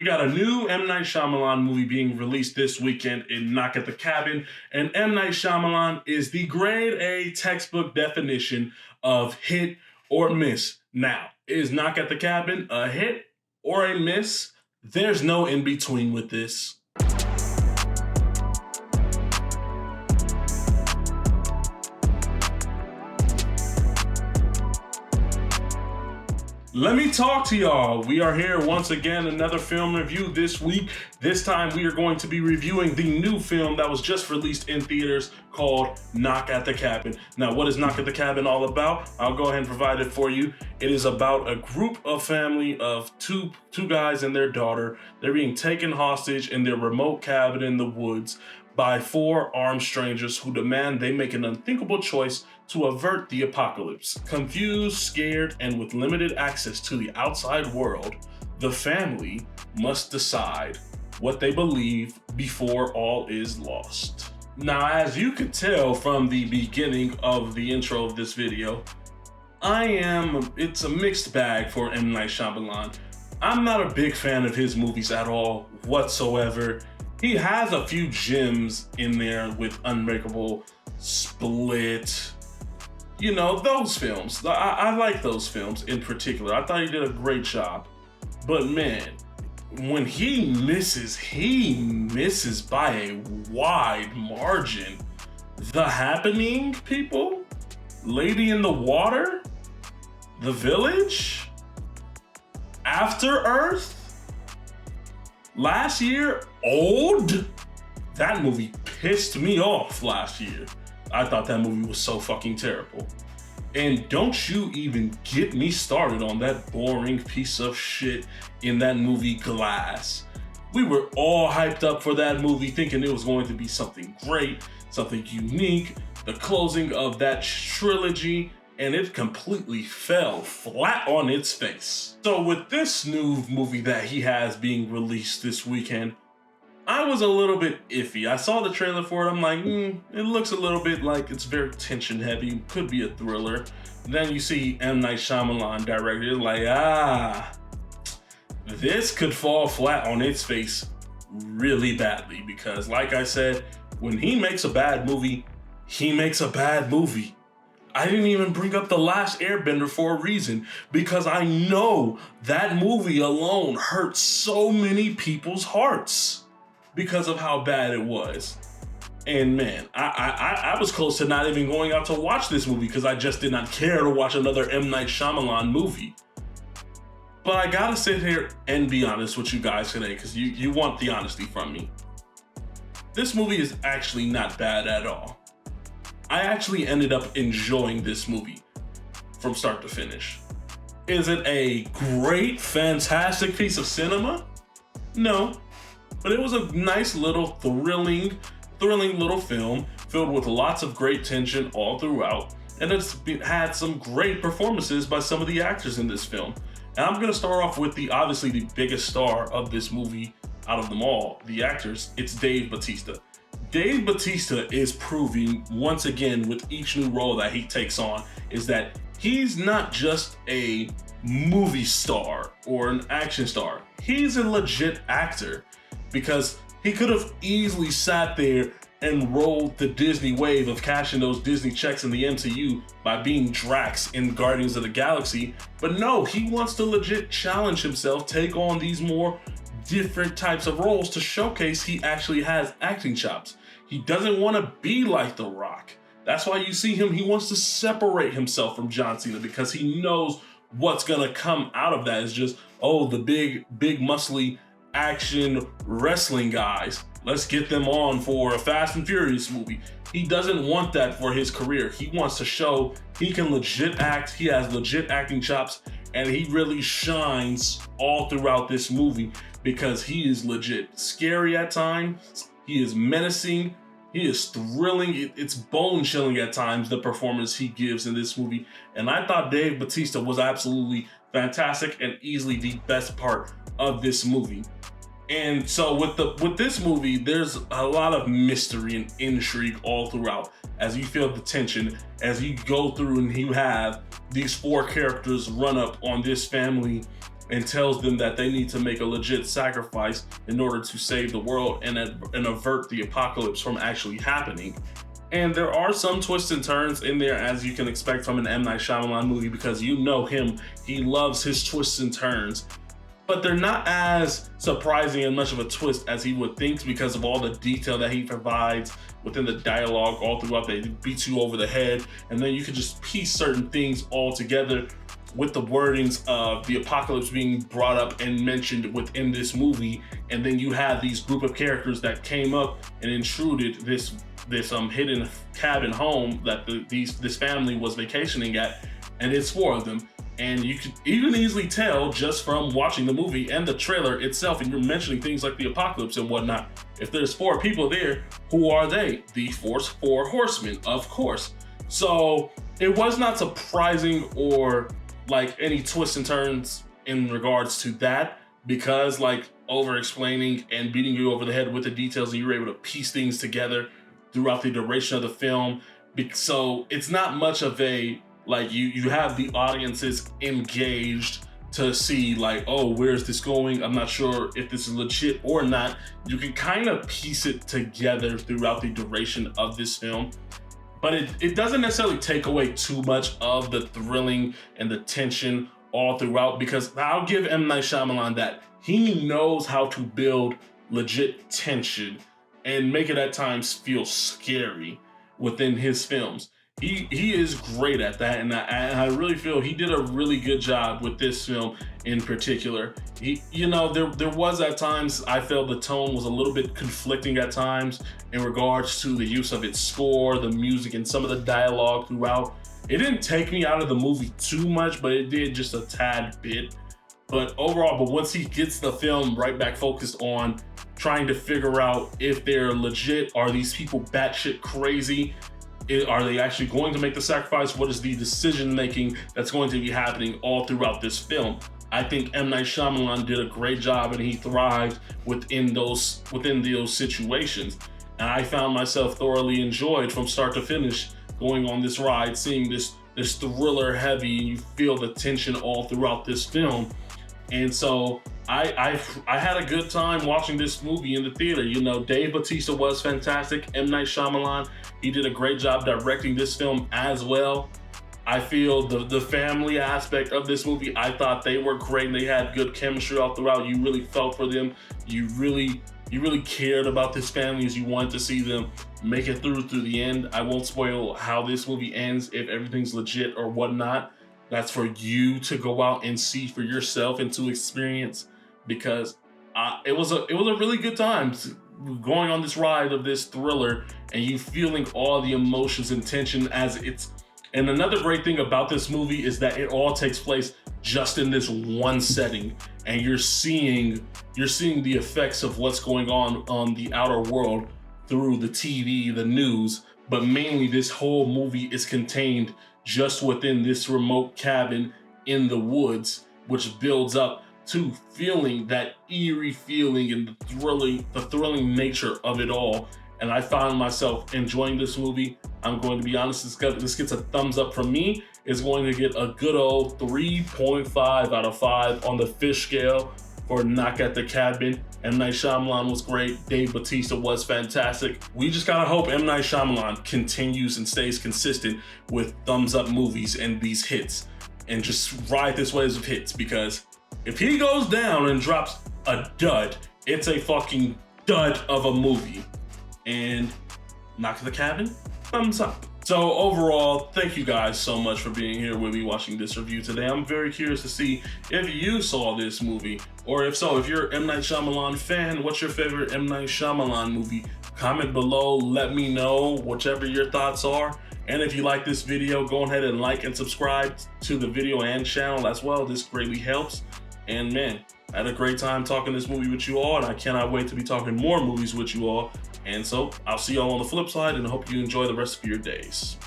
We got a new M. Night Shyamalan movie being released this weekend in Knock at the Cabin, and M. Night Shyamalan is the grade A textbook definition of hit or miss. Now, is Knock at the Cabin a hit or a miss? There's no in between with this. Let me talk to y'all. We are here once again, another film review this week. This time we are going to be reviewing the new film that was just released in theaters called Knock at the Cabin. Now, what is Knock at the Cabin all about? I'll go ahead and provide it for you. It is about a group of family of two guys and their daughter. They're being taken hostage in their remote cabin in the woods by four armed strangers who demand they make an unthinkable choice to avert the apocalypse. Confused, scared, and with limited access to the outside world, the family must decide what they believe before all is lost. Now, as you could tell from the beginning of the intro of this video, it's a mixed bag for M. Night Shyamalan. I'm not a big fan of his movies at all whatsoever. He has a few gems in there with Unbreakable, Split, you know, those films. I like those films in particular. I thought he did a great job. But man, when he misses by a wide margin. The Happening, people, Lady in the Water, The Village, After Earth, last year, Old. That movie pissed me off last year. I thought that movie was so fucking terrible. And don't you even get me started on that boring piece of shit in that movie Glass. We were all hyped up for that movie thinking it was going to be something great, something unique, the closing of that trilogy, and it completely fell flat on its face. So with this new movie that he has being released this weekend, I was a little bit iffy. I saw the trailer for it. I'm like, it looks a little bit like it's very tension heavy. Could be a thriller. Then you see M. Night Shyamalan directed. Like, this could fall flat on its face really badly. Because like I said, when he makes a bad movie, he makes a bad movie. I didn't even bring up The Last Airbender for a reason. Because I know that movie alone hurt so many people's hearts because of how bad it was. And man, I was close to not even going out to watch this movie because I just did not care to watch another M. Night Shyamalan movie. But I gotta sit here and be honest with you guys today because you want the honesty from me. This movie is actually not bad at all. I actually ended up enjoying this movie from start to finish. Is it a great, fantastic piece of cinema? No. But it was a nice little thrilling little film filled with lots of great tension all throughout. And it's had some great performances by some of the actors in this film. And I'm gonna start off with obviously the biggest star of this movie out of them all, the actors. It's Dave Bautista. Dave Bautista is proving once again with each new role that he takes on is that he's not just a movie star or an action star. He's a legit actor. Because he could have easily sat there and rolled the Disney wave of cashing those Disney checks in the MCU by being Drax in Guardians of the Galaxy. But no, he wants to legit challenge himself, take on these more different types of roles to showcase he actually has acting chops. He doesn't want to be like The Rock. That's why you see him, he wants to separate himself from John Cena because he knows what's gonna come out of that is just, the big muscly action wrestling guys. Let's get them on for a Fast and Furious movie. He doesn't want that for his career. He wants to show he can legit act, he has legit acting chops, and he really shines all throughout this movie because he is legit scary at times, he is menacing, he is thrilling, it's bone-chilling at times, the performance he gives in this movie. And I thought Dave Bautista was absolutely fantastic and easily the best part of this movie. And so with this movie, there's a lot of mystery and intrigue all throughout as you feel the tension as you go through and you have these four characters run up on this family and tells them that they need to make a legit sacrifice in order to save the world and avert the apocalypse from actually happening. And there are some twists and turns in there, as you can expect from an M. Night Shyamalan movie, because you know him, he loves his twists and turns. But they're not as surprising and much of a twist as he would think, because of all the detail that he provides within the dialogue all throughout. They beat you over the head, and then you can just piece certain things all together with the wordings of the apocalypse being brought up and mentioned within this movie. And then you have these group of characters that came up and intruded this hidden cabin home that this family was vacationing at, and it's 4 of them. And you could even easily tell just from watching the movie and the trailer itself, and you're mentioning things like the apocalypse and whatnot. If there's 4 people there, who are they? The 4 horsemen, of course. So it was not surprising or like any twists and turns in regards to that, because like over explaining and beating you over the head with the details, and you were able to piece things together throughout the duration of the film. So it's not much of a, like, you have the audiences engaged to see like, oh, where's this going? I'm not sure if this is legit or not. You can kind of piece it together throughout the duration of this film. But it doesn't necessarily take away too much of the thrilling and the tension all throughout, because I'll give M. Night Shyamalan that. He knows how to build legit tension and make it at times feel scary within his films. He is great at that, and I really feel he did a really good job with this film in particular. There was at times I felt the tone was a little bit conflicting at times in regards to the use of its score, the music, and some of the dialogue throughout. It didn't take me out of the movie too much, but it did just a tad bit. But overall, once he gets the film right back focused on trying to figure out if they're legit, are these people batshit crazy? Are they actually going to make the sacrifice? What is the decision making that's going to be happening all throughout this film? I think M. Night Shyamalan did a great job, and he thrived within those situations. And I found myself thoroughly enjoyed from start to finish going on this ride, seeing this thriller heavy, and you feel the tension all throughout this film. And so I had a good time watching this movie in the theater. Dave Bautista was fantastic. M. Night Shyamalan, he did a great job directing this film as well. I feel the family aspect of this movie, I thought they were great. They had good chemistry all throughout. You really felt for them. You really cared about this family, as you wanted to see them make it through the end. I won't spoil how this movie ends, if everything's legit or whatnot. That's for you to go out and see for yourself and to experience, because it was a really good time going on this ride of this thriller, and you feeling all the emotions and tension as it's. And another great thing about this movie is that it all takes place just in this one setting, and you're seeing the effects of what's going on the outer world through the TV, the news, but mainly this whole movie is contained just within this remote cabin in the woods, which builds up to feeling that eerie feeling and the thrilling nature of it all. And I found myself enjoying this movie. I'm going to be honest, this gets a thumbs up from me. It's going to get a good old 3.5 out of 5 on the fish scale for Knock at the Cabin. M. Night Shyamalan was great. Dave Bautista was fantastic. We just gotta hope M. Night Shyamalan continues and stays consistent with thumbs up movies and these hits, and just ride this wave of hits, because if he goes down and drops a dud, it's a fucking dud of a movie. And Knock at the Cabin, thumbs up. So overall, thank you guys so much for being here with me watching this review today. I'm very curious to see if you saw this movie, or if so, if you're an M. Night Shyamalan fan, what's your favorite M. Night Shyamalan movie? Comment below, let me know whichever your thoughts are. And if you like this video, go ahead and like and subscribe to the video and channel as well. This greatly helps. And man, I had a great time talking this movie with you all, and I cannot wait to be talking more movies with you all. And so I'll see y'all on the flip side, and I hope you enjoy the rest of your days.